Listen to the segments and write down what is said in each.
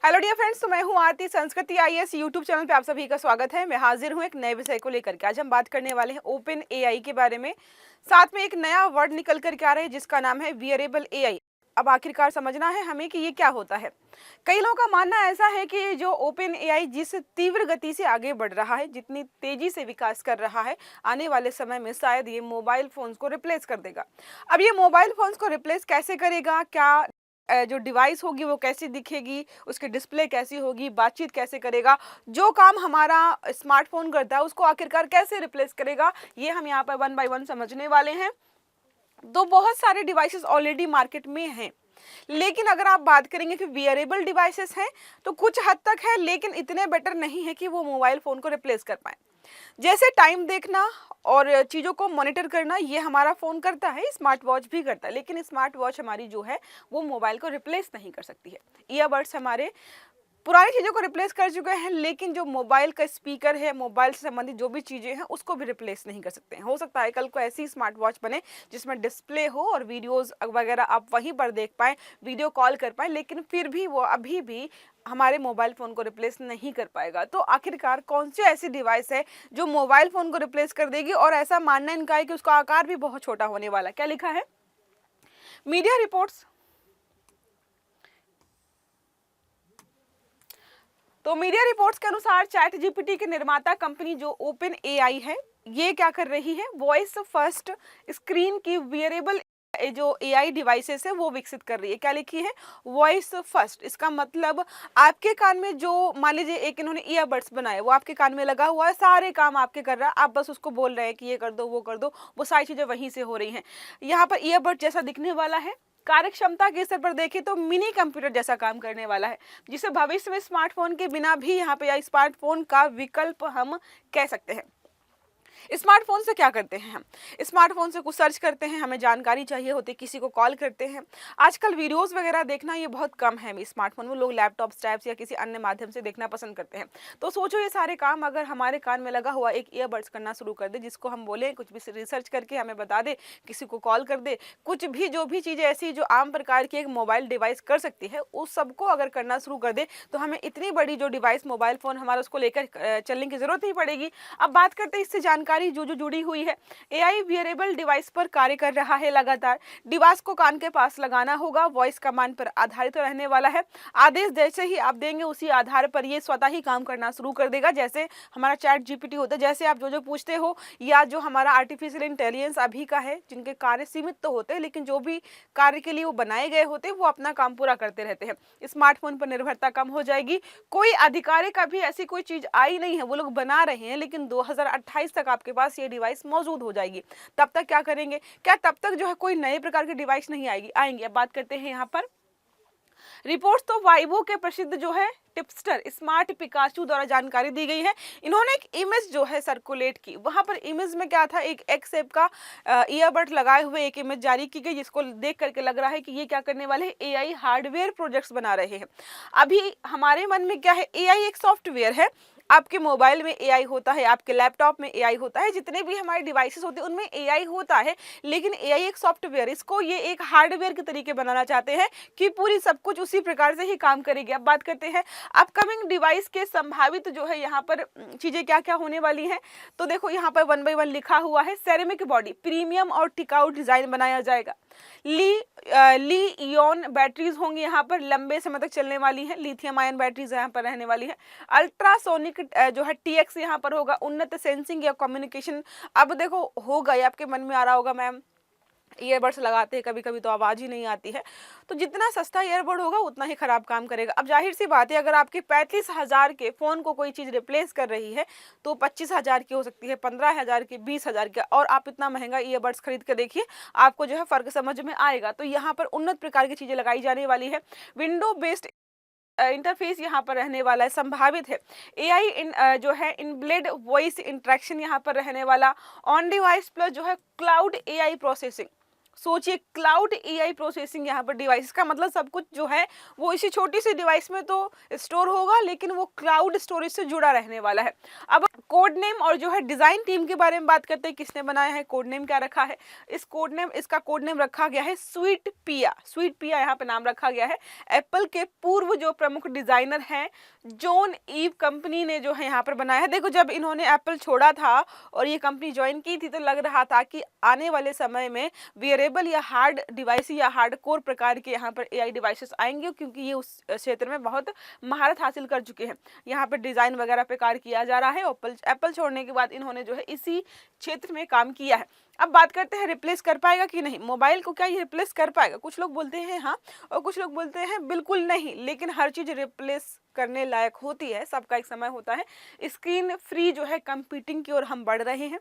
Hello dear friends, तो मैं हूं आरती। संस्कृति आईएएस यूट्यूब चैनल पे आप सभी का स्वागत है। मैं हाजिर हूं एक नए विषय को लेकर के। आज हम बात करने वाले हैं ओपन एआई के बारे में। साथ में एक नया वर्ड निकल कर के आ रहा है जिसका नाम है वियरेबल एआई। अब आखिरकार समझना है हमें कि ये क्या होता है। कई लोगों का मानना ऐसा है कि जो ओपन एआई जिस तीव्र गति से आगे बढ़ रहा है, जितनी तेजी से विकास कर रहा है, आने वाले समय में शायद ये मोबाइल फोन्स को रिप्लेस कर देगा। अब ये मोबाइल फोन्स को रिप्लेस कैसे करेगा, क्या जो डिवाइस होगी वो कैसी दिखेगी, उसकी डिस्प्ले कैसी होगी, बातचीत कैसे करेगा, जो काम हमारा स्मार्टफोन करता है उसको आखिरकार कैसे रिप्लेस करेगा, ये हम यहाँ पर वन बाय वन समझने वाले हैं। तो बहुत सारे डिवाइसेस ऑलरेडी मार्केट में हैं, लेकिन अगर आप बात करेंगे कि वियरेबल डिवाइसेस हैं तो कुछ हद तक है, लेकिन इतने बेटर नहीं है कि वो मोबाइल फ़ोन को रिप्लेस कर पाए। जैसे टाइम देखना और चीज़ों को मॉनिटर करना, ये हमारा फ़ोन करता है, स्मार्ट वॉच भी करता है, लेकिन स्मार्ट वॉच हमारी जो है वो मोबाइल को रिप्लेस नहीं कर सकती है। ईयरबड्स हमारे पुरानी चीज़ों को रिप्लेस कर चुके हैं, लेकिन जो मोबाइल का स्पीकर है, मोबाइल से संबंधित जो भी चीज़ें हैं उसको भी रिप्लेस नहीं कर सकते हैं। हो सकता है कल को ऐसी स्मार्ट वॉच बने जिसमें डिस्प्ले हो और वीडियोस वगैरह आप वहीं पर देख पाएँ, वीडियो कॉल कर पाएँ, लेकिन फिर भी वो अभी भी हमारे मोबाइल फ़ोन को रिप्लेस नहीं कर पाएगा। तो आखिरकार कौन सी ऐसी डिवाइस है जो मोबाइल फ़ोन को रिप्लेस कर देगी, और ऐसा मानना इनका है कि उसका आकार भी बहुत छोटा होने वाला है। क्या लिखा है? Media reports. तो मीडिया रिपोर्ट्स के अनुसार चैट जीपीटी के निर्माता कंपनी जो ओपन एआई है, ये क्या कर रही है, वॉइस फर्स्ट स्क्रीन की वियरेबल जो एआई डिवाइसेस है वो विकसित कर रही है। क्या लिखी है? Voice first. इसका मतलब आपके कान में जो, मान लीजिए एक इन्होंने ईयरबड्स बनाए, वो आपके कान में लगा हुआ है, सारे काम आपके कर रहा है, आप बस उसको बोल रहे हैं कि ये कर दो वो कर दो, वो सारी चीज़ें वहीं से हो रही हैं। यहाँ पर ईयरबड जैसा दिखने वाला है, कार्य क्षमता के स्तर पर देखें तो मिनी कंप्यूटर जैसा काम करने वाला है, जिसे भविष्य में स्मार्टफोन के बिना भी यहाँ पे या स्मार्टफोन का विकल्प हम कह सकते हैं। स्मार्टफोन से क्या करते हैं हम? स्मार्टफोन से कुछ सर्च करते हैं, हमें जानकारी चाहिए होती है, किसी को कॉल करते हैं। आजकल वीडियोस वगैरह देखना ये बहुत कम है स्मार्टफोन में, लोग लैपटॉप टैब्स या किसी अन्य माध्यम से देखना पसंद करते हैं। तो सोचो ये सारे काम अगर हमारे कान में लगा हुआ एक ईयरबड्स करना शुरू कर दे, जिसको हम बोले कुछ भी रिसर्च करके हमें बता दे, किसी को कॉल कर दे, कुछ भी जो भी चीज़ें ऐसी जो आम प्रकार की एक मोबाइल डिवाइस कर सकती है, उस सबको अगर करना शुरू कर दे तो हमें इतनी बड़ी जो डिवाइस मोबाइल फ़ोन हमारा उसको लेकर चलने की ज़रूरत नहीं पड़ेगी। अब बात करते हैं इससे जानकारी जो जो जुड़ी हुई है। एआई वियरेबल डिवाइस पर कार्य कर रहा है लगातार। डिवाइस को कान के पास लगाना होगा, वॉइस कमांड पर आधारित रहने वाला है। आदेश जैसे ही आप देंगे उसी आधार पर ये स्वतः ही काम करना शुरू कर देगा। जैसे हमारा चैट जीपीटी होता है, जैसे आप जो जो पूछते हो, या जो हमारा आर्टिफिशियल इंटेलिजेंस अभी का है, जिनके कार्य सीमित तो होते हैं, लेकिन जो भी कार्य के लिए वो बनाए गए होते हैं वो अपना काम पूरा करते रहते हैं। स्मार्टफोन पर निर्भरता कम हो जाएगी। कोई अधिकारी का भी ऐसी कोई चीज़ आई नहीं है, वो लोग बना रहे हैं, लेकिन 2028 तक आपके पास ये डिवाइस मौजूद हो जाएगी। तब तक क्या करेंगे? क्या तब तक जो है कोई नए प्रकार की डिवाइस नहीं आएंगे? अब बात करते हैं यहाँ पर रिपोर्ट्स। तो वाइवो के प्रसिद्ध जो है टिप्सटर स्मार्ट पिकाचू द्वारा जानकारी दी गई है। इन्होंने एक इमेज जो है सर्कुलेट की, वहां पर इमेज में क्या था, एक एक्स शेप का ईयरबड लगाए हुए एक इमेज जारी की गई, जिसको देख करके लग रहा है कि ये क्या करने वाले हैं, एआई हार्डवेयर प्रोजेक्ट्स बना रहे हैं। अभी हमारे मन में क्या है, एआई एक सॉफ्टवेयर है। आपके मोबाइल में एआई होता है, आपके लैपटॉप में एआई होता है, जितने भी हमारे डिवाइसेस होते हैं उनमें एआई होता है, लेकिन एआई एक सॉफ्टवेयर, इसको ये एक हार्डवेयर के तरीके बनाना चाहते हैं कि पूरी सब कुछ उसी प्रकार से ही काम करेगी। अब बात करते हैं अपकमिंग डिवाइस के संभावित जो है यहाँ पर चीज़ें क्या क्या होने वाली हैं। तो देखो यहाँ पर वन बाय वन लिखा हुआ है। सेरेमिक बॉडी, प्रीमियम और टिकाऊ डिजाइन बनाया जाएगा। ली इयॉन बैटरीज होंगी यहाँ पर, लंबे समय तक चलने वाली है। लिथियम आयन बैटरीज यहाँ पर रहने वाली है। अल्ट्रासोनिक जो है टीएक्स यहाँ पर होगा। उन्नत सेंसिंग या कम्युनिकेशन। अब देखो होगा, ये आपके मन में आ रहा होगा, मैम ईयरबड्स लगाते हैं कभी कभी तो आवाज़ ही नहीं आती है। तो जितना सस्ता ईयरबड होगा उतना ही ख़राब काम करेगा। अब जाहिर सी बात है, अगर आपके 35,000 के फ़ोन को कोई चीज़ रिप्लेस कर रही है तो 25,000 की हो सकती है, 15,000 की, 20,000 की, और आप इतना महंगा ईयरबड्स खरीद कर देखिए, आपको जो है फ़र्क समझ में आएगा। तो यहाँ पर उन्नत प्रकार की चीज़ें लगाई जाने वाली है। विंडो बेस्ड इंटरफेस यहाँ पर रहने वाला है, संभावित है। एआई जो है इनब्लेड वॉइस इंटरेक्शन यहाँ पर रहने वाला। ऑन डिवाइस प्लस जो है क्लाउड एआई प्रोसेसिंग। सोचिए क्लाउड एआई प्रोसेसिंग यहाँ पर डिवाइस का मतलब सब कुछ जो है वो इसी छोटी सी डिवाइस में तो स्टोर होगा, लेकिन वो क्लाउड स्टोरेज से जुड़ा रहने वाला है। अब कोड नेम और जो है डिजाइन टीम के बारे में बात करते हैं, किसने बनाया है, कोड नेम क्या रखा है। इसका कोड नेम रखा गया है स्वीट पिया। स्वीट पिया यहाँ पे नाम रखा गया है। एप्पल के पूर्व जो प्रमुख डिजाइनर हैं जॉन ईव कंपनी ने जो है यहाँ पर बनाया है। देखो, जब इन्होंने एप्पल छोड़ा था और ये कंपनी ज्वाइन की थी तो लग रहा था कि आने वाले समय में वेयरेबल या हार्ड डिवाइस या हार्ड कोर प्रकार के यहाँ पर एआई डिवाइसेस आएंगे, क्योंकि ये उस क्षेत्र में बहुत महारत हासिल कर चुके हैं। यहाँ पर डिजाइन वगैरह पे कार्य किया जा रहा है। एप्पल छोड़ने के बाद इन्होंने जो है इसी क्षेत्र में काम किया है। अब बात करते हैं रिप्लेस कर पाएगा कि नहीं, मोबाइल को क्या ये रिप्लेस कर पाएगा। कुछ लोग बोलते हैं हाँ और कुछ लोग बोलते हैं बिल्कुल नहीं, लेकिन हर चीज रिप्लेस करने लायक होती है, सबका एक समय होता है। स्क्रीन फ्री जो है कंप्यूटिंग की ओर हम बढ़ रहे हैं।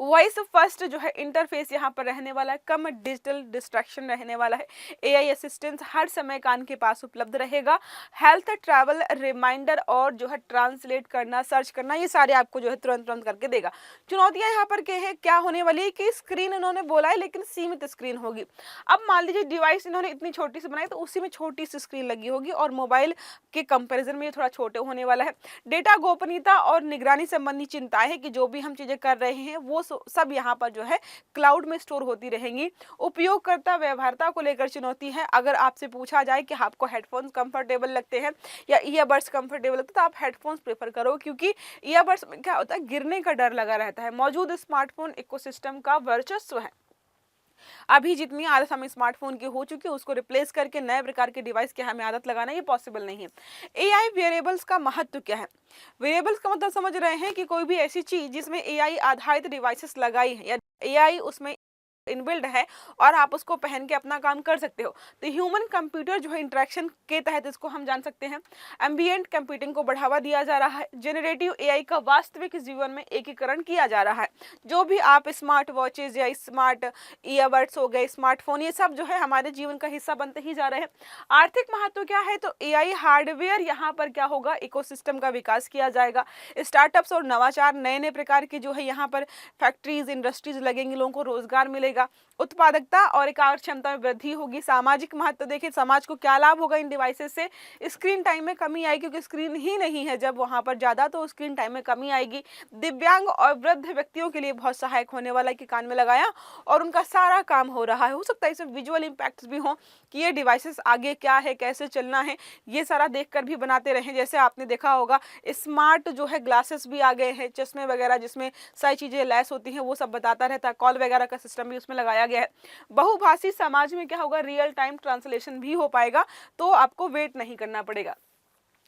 वॉइस फर्स्ट जो है इंटरफेस यहाँ पर रहने वाला है, कम डिजिटल डिस्ट्रैक्शन रहने वाला है। एआई असिस्टेंस हर समय कान के पास उपलब्ध रहेगा। हेल्थ, ट्रैवल, रिमाइंडर और जो है ट्रांसलेट करना, सर्च करना, ये सारे आपको जो है तुरंत तुरंत करके देगा। चुनौतियां यहाँ पर क्या होने वाली है कि स्क्रीन इन्होंने बोला है लेकिन सीमित स्क्रीन होगी। अब मान लीजिए डिवाइस इन्होंने इतनी छोटी सी बनाई तो उसी में छोटी सी स्क्रीन लगी होगी और मोबाइल के कंपेरिजन में ये थोड़ा छोटे होने वाला है। डेटा गोपनीयता और निगरानी संबंधी चिंताएं है कि जो भी हम चीजें कर रहे हैं वो सब यहाँ पर जो है क्लाउड में स्टोर होती रहेंगी। उपयोगकर्ता व्यवहारता को लेकर चुनौती है। अगर आपसे पूछा जाए कि आपको हेडफोन्स कंफर्टेबल लगते हैं या ईयरबड्स कंफर्टेबल लगते हैं तो आप हेडफोन्स प्रेफर करो, क्योंकि ईयरबड्स में क्या होता है, गिरने का डर लगा रहता है। मौजूद स्मार्टफोन इकोसिस्टम का वर्चस्व है। अभी जितनी आदत हमें स्मार्टफोन की हो चुकी है उसको रिप्लेस करके नए प्रकार के डिवाइस की हमें आदत लगाना ये पॉसिबल नहीं है। एआई वेरिएबल्स का महत्व क्या है। वेरिएबल्स का मतलब समझ रहे हैं कि कोई भी ऐसी चीज जिसमें एआई आधारित डिवाइसेस लगाई है या एआई उसमें इनबिल्ड है और आप उसको पहन के अपना काम कर सकते हो। तो ह्यूमन कंप्यूटर जो है इंटरेक्शन के तहत इसको हम जान सकते हैं। एम्बिएंट कंप्यूटिंग को बढ़ावा दिया जा रहा है। जेनरेटिव एआई का वास्तविक जीवन में एकीकरण किया जा रहा है। जो भी आप स्मार्ट वॉचेज या स्मार्ट ईयरबड्स हो गए, स्मार्टफोन, ये सब जो है हमारे जीवन का हिस्सा बनते ही जा रहे हैं। आर्थिक महत्व क्या है, तो एआई हार्डवेयर यहाँ पर क्या होगा, इकोसिस्टम का विकास किया जाएगा। स्टार्टअप्स और नवाचार, नए नए प्रकार की जो है यहाँ पर फैक्ट्रीज, इंडस्ट्रीज लगेंगी, लोगों को रोजगार मिलेगा। उत्पादकता और कार्य क्षमता में वृद्धि होगी। सामाजिक महत्व देखिए, समाज को क्या लाभ होगा इन डिवाइसेस से। स्क्रीन टाइम में कमी आएगी, क्योंकि स्क्रीन ही नहीं है जब वहां पर ज्यादा, तो स्क्रीन टाइम में कमी आएगी। दिव्यांग और वृद्ध व्यक्तियों के लिए बहुत सहायक होने वाला है कि कान में लगाया और उनका सारा काम हो रहा है। हो सकता है इसमें विजुअल इंपैक्ट्स भी हो कि ये डिवाइसेस आगे क्या है, कैसे चलना है, ये सारा देखकर भी बनाते रहे। जैसे आपने देखा होगा स्मार्ट जो है ग्लासेस भी आ गए हैं, चश्मे वगैरह जिसमें सारी चीजें लैस होती हैं, वो सब बताता रहता है। कॉल वगैरह का सिस्टम भी उसमें लगाया गया है। बहुभाषी समाज में क्या होगा, रियल टाइम ट्रांसलेशन भी हो पाएगा, तो आपको वेट नहीं करना पड़ेगा।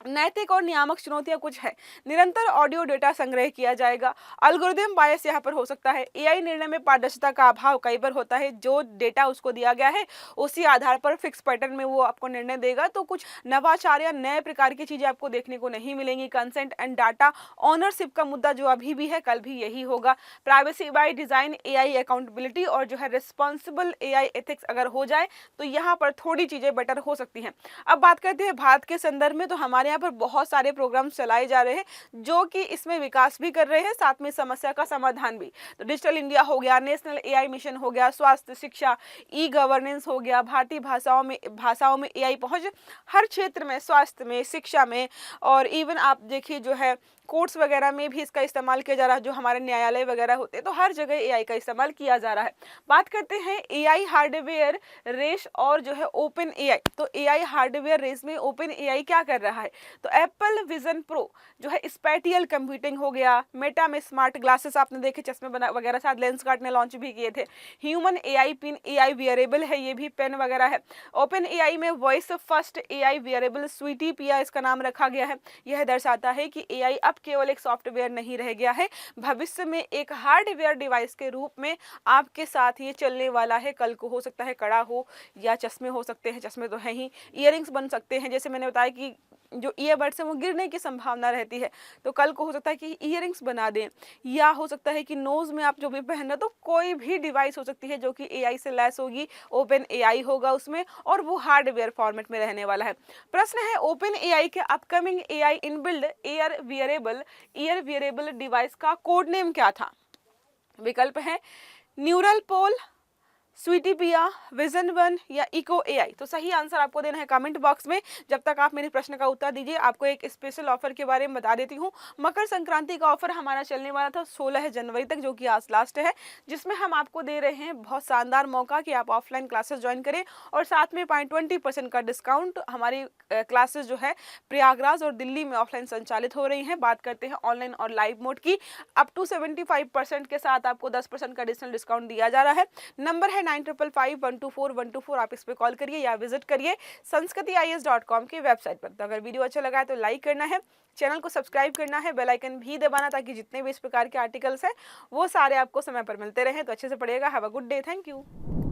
नैतिक और नियामक चुनौतियां कुछ है। निरंतर ऑडियो डेटा संग्रह किया जाएगा। एल्गोरिदम बायस यहाँ पर हो सकता है। एआई निर्णय में पारदर्शिता का अभाव कई बार होता है। जो डेटा उसको दिया गया है उसी आधार पर फिक्स पैटर्न में वो आपको निर्णय देगा, तो कुछ नवाचार या नए प्रकार की चीजें आपको देखने को नहीं मिलेंगी। कंसेंट एंड डाटा ऑनरशिप का मुद्दा जो अभी भी है कल भी यही होगा। Privacy by design, AI accountability और जो है रिस्पॉन्सिबल एआई एथिक्स अगर हो जाए तो यहाँ पर थोड़ी चीजें बेटर हो सकती हैं। अब बात करते हैं भारत के संदर्भ में, तो हमारे यहाँ पर बहुत सारे प्रोग्राम चलाए जा रहे हैं जो कि इसमें विकास भी कर रहे हैं, साथ में समस्या का समाधान भी। तो डिजिटल इंडिया हो गया, नेशनल एआई मिशन हो गया, स्वास्थ्य, शिक्षा, ई गवर्नेंस हो गया, भारतीय भाषाओं में एआई पहुंच हर क्षेत्र में, स्वास्थ्य में, शिक्षा में, और इवन आप देखिए जो है कोर्ट्स वगैरह में भी इसका इस्तेमाल किया जा रहा है। जो हमारे न्यायालय वगैरह होते हैं तो हर जगह एआई का इस्तेमाल किया जा रहा है। बात करते हैं एआई हार्डवेयर रेस और जो है ओपन एआई। तो एआई हार्डवेयर रेस में ओपन एआई क्या कर रहा है, तो एप्पल विजन प्रो जो है स्पैटियल कंप्यूटिंग हो गया, मेटा में स्मार्ट ग्लासेस आपने देखे, चश्मे वगैरह, शायद लेंसकार्ट ने लॉन्च भी किए थे। Humane AI pin, AI wearable है, ये भी पेन वगैरह है। ओपन एआई में वॉइस फर्स्ट एआई वियरेबल स्वीटी पिया इसका नाम रखा गया है। यह दर्शाता है कि एआई अब केवल एक सॉफ्टवेयर नहीं रह गया है, भविष्य में एक हार्डवेयर डिवाइस के रूप में आपके साथ ये चलने वाला है। कल को हो सकता है कड़ा हो या चश्मे हो सकते हैं, चश्मे तो है ही, इयररिंग्स बन सकते हैं। जैसे मैंने बताया कि जो ईयरबड्स है वो गिरने की संभावना रहती है, तो कल को हो सकता है कि इयररिंग्स बना दें, या हो सकता है कि नोज में आप जो भी पहन रहे, तो कोई भी डिवाइस हो सकती है जो कि एआई से लैस होगी, ओपन एआई होगा उसमें, और वो हार्डवेयर फॉर्मेट में रहने वाला है। प्रश्न है, ओपन एआई के upcoming AI inbuilt year wearable device का कोड नेम क्या था। विकल्प है न्यूरल पोल, स्वीटी पिया, विजन वन या इको एआई? तो सही आंसर आपको देना है कमेंट बॉक्स में। जब तक आप मेरे प्रश्न का उत्तर दीजिए, आपको एक स्पेशल ऑफर के बारे में बता देती हूँ। मकर संक्रांति का ऑफर हमारा चलने वाला था 16 जनवरी तक, जो कि आज लास्ट है, जिसमें हम आपको दे रहे हैं बहुत शानदार मौका कि आप ऑफलाइन क्लासेस ज्वाइन करें और साथ में पाएं 20% का डिस्काउंट। हमारी क्लासेस जो है प्रयागराज और दिल्ली में ऑफलाइन संचालित हो रही हैं। बात करते हैं ऑनलाइन और लाइव मोड की, अप टू 75% के साथ आपको 10% का एडिशनल डिस्काउंट दिया जा रहा है। नंबर है 955124 आप इस पे कॉल करिए या विजिट करिए sanskritis.com की वेबसाइट पर। तो अगर वीडियो अच्छा लगा है तो लाइक करना है, चैनल को सब्सक्राइब करना है, बेल आइकन भी दबाना, ताकि जितने भी इस प्रकार के आर्टिकल्स हैं वो सारे आपको समय पर मिलते रहें। तो अच्छे से पढ़िएगा। Have a good day. Thank you.